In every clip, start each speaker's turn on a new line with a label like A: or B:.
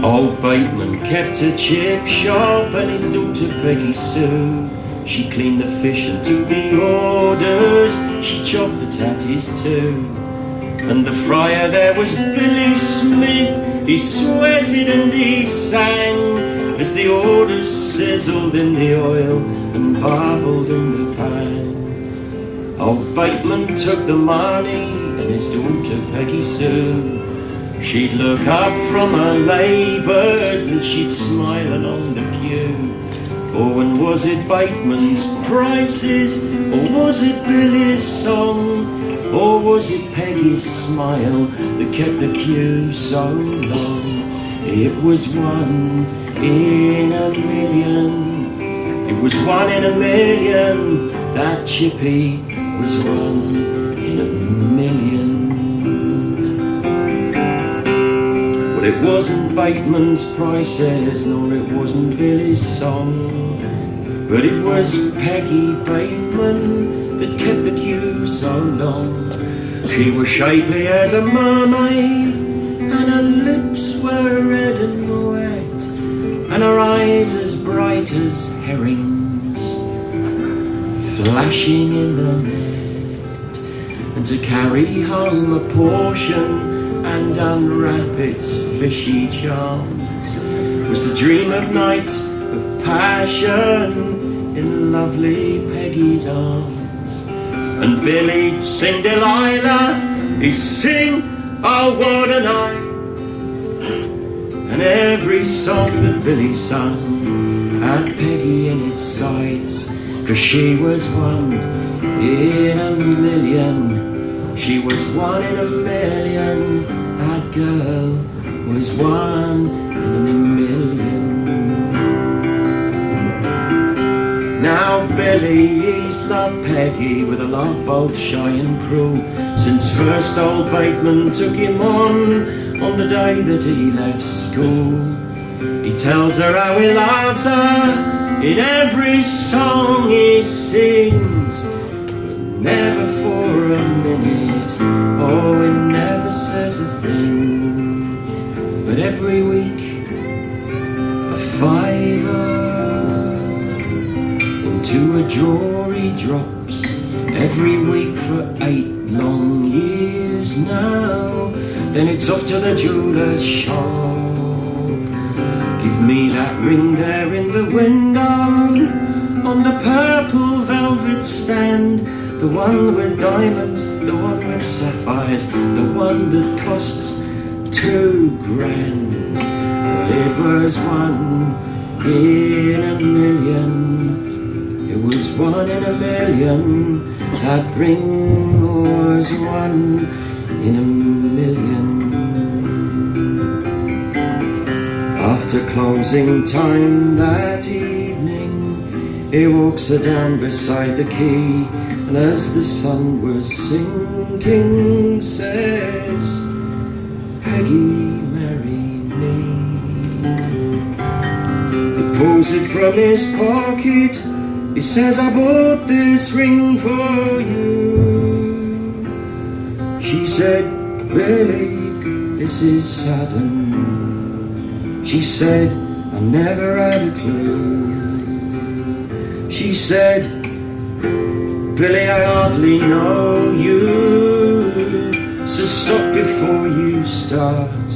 A: Old Bateman kept a chip shop, and his daughter Peggy Sue, she cleaned the fish and took the orders, she chopped the tatties too. And the friar there was Billy Smith, he sweated and he sang, as the orders sizzled in the oil and bubbled in the pan. Old Bateman took the money, and his daughter Peggy Sue, she'd look up from her labours and she'd smile along the queue. Oh, and was it Bateman's prices, or was it Billy's song, or was it Peggy's smile that kept the queue so long? It was 1 in a million. It was 1 in a million. That chippy was 1 in a million. Well, it wasn't Bateman's prices, nor it wasn't Billy's song, but it was Peggy Bateman that kept the queue so long. She was shapely as a mermaid, and her lips were red and wet, and her eyes as bright as herrings flashing in the net. And to carry home a portion and unwrap its fishy charms was the dream of nights of passion in lovely Peggy's arms. And Billy'd sing Delilah, he'd sing Oh What a Night, and every song that Billy sung had Peggy in its sights, 'cause she was 1 in a million. She was 1 in a million. That girl was 1 in a million. Now Billy, he's loved Peggy with a love both shy and cruel, since first old Bateman took him on the day that he left school. He tells her how he loves her in every song he sings, but never for a minute, oh, he never says a thing. But every week a fiver into a drawer he drops, every week for 8 long years now. Then it's off to the jeweller's shop. Give me that ring there in the window, on the purple velvet stand, the one with diamonds, the one with sapphires, the one that costs $2,000. It was 1 in a million. It was 1 in a million. That ring was 1 in a million. After closing time that evening, he walks her down beside the quay, and as the sun was sinking, says, Peggy, marry me. He pulls it from his pocket, he says, I bought this ring for you. She said, Billy, this is sudden. She said, I never had a clue. She said, Billy, I hardly know you, so stop before you start.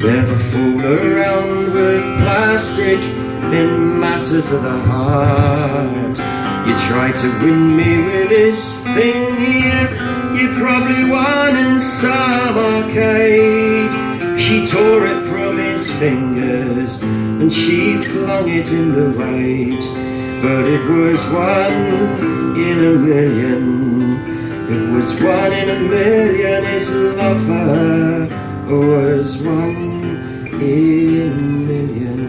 A: Never fool around with plastic in matters of the heart. You try to win me with this thing here, you probably won in some arcade. She tore it from his fingers and she flung it in the waves, but it was 1 in a million. It was 1 in a million. His love for her was 1 in a million.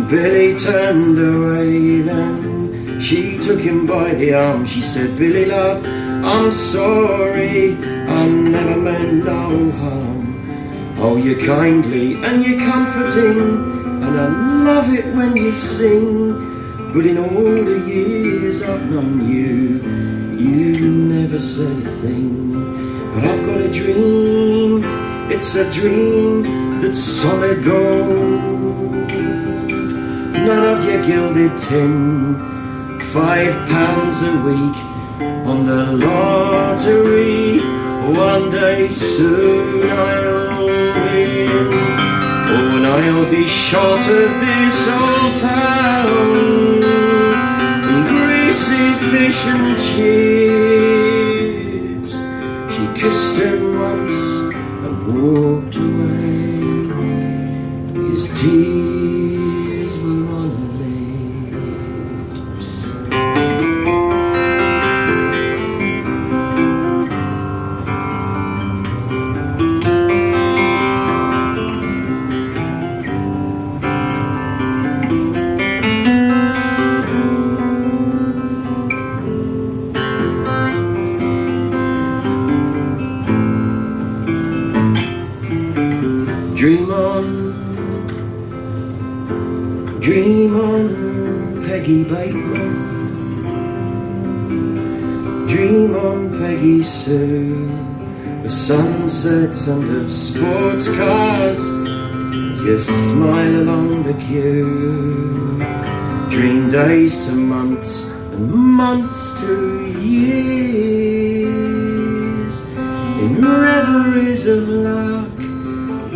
A: Billy turned away then. She took him by the arm. She said, Billy, love, I'm sorry, I never meant no harm. Oh, you're kindly and you're comforting, and I love it when you sing. But in all the years I've known you, you never said a thing. But I've got a dream It's a dream that's solid gold, none of your gilded tin. £5 a week on the lottery, one day soon I'll win. Oh, and I'll be shot of this old town, and greasy fish and chips. She kissed him once and walked away. His tears were on her lips. Dream on, Peggy Bateman. Dream on, Peggy Sue, of sunsets and of sports cars as you smile along the queue. Dream days to months and months to years, in reveries of luck,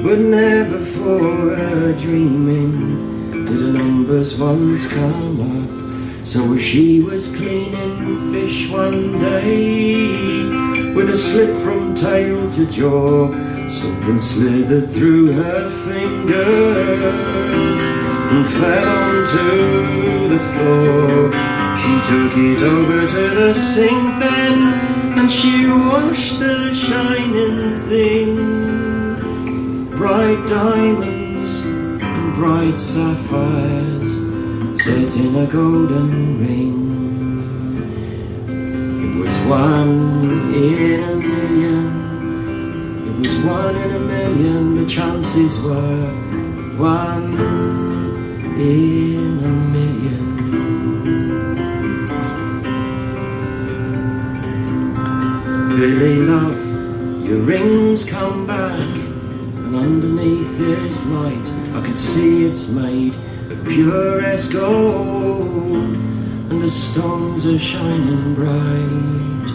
A: but never for a dreaming did the numbers once come up. So she was cleaning fish one day, with a slip from tail to jaw, something slithered through her fingers and fell onto the floor. She took it over to the sink then, and she washed the shining thing. Bright diamonds and bright sapphires set in a golden ring. It was one in a million. It was one in a million. The chances were one in a million. Billy, love, your rings come back, and underneath this light I could see it's made of purest gold, and the stones are shining bright.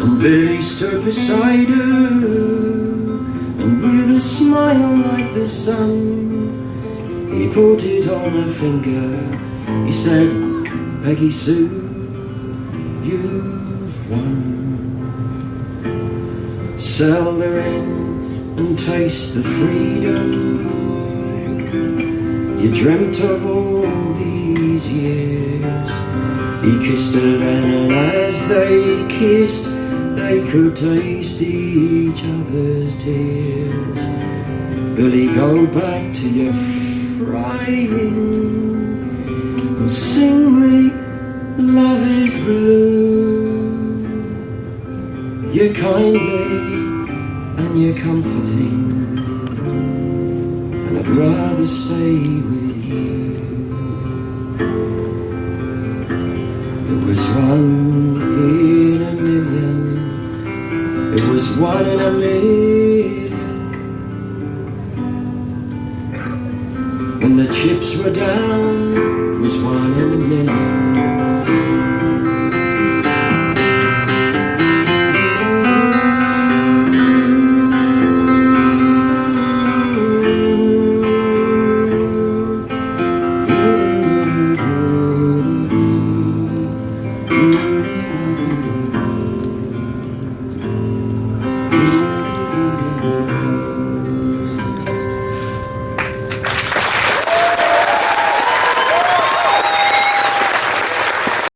A: And Billy stood beside her, and with a smile like the sun, he put it on her finger. He said, Peggy Sue, you've won. Sell the ring and taste the freedom you dreamt of all these years. He kissed her then, and as they kissed, they could taste each other's tears. Billy, go back to your frying and sing me Love is Blue. You're kindly and you're comforting, and I'd rather stay with you. It was one in a million. It was one in a million. When the chips were down, it was one in a million.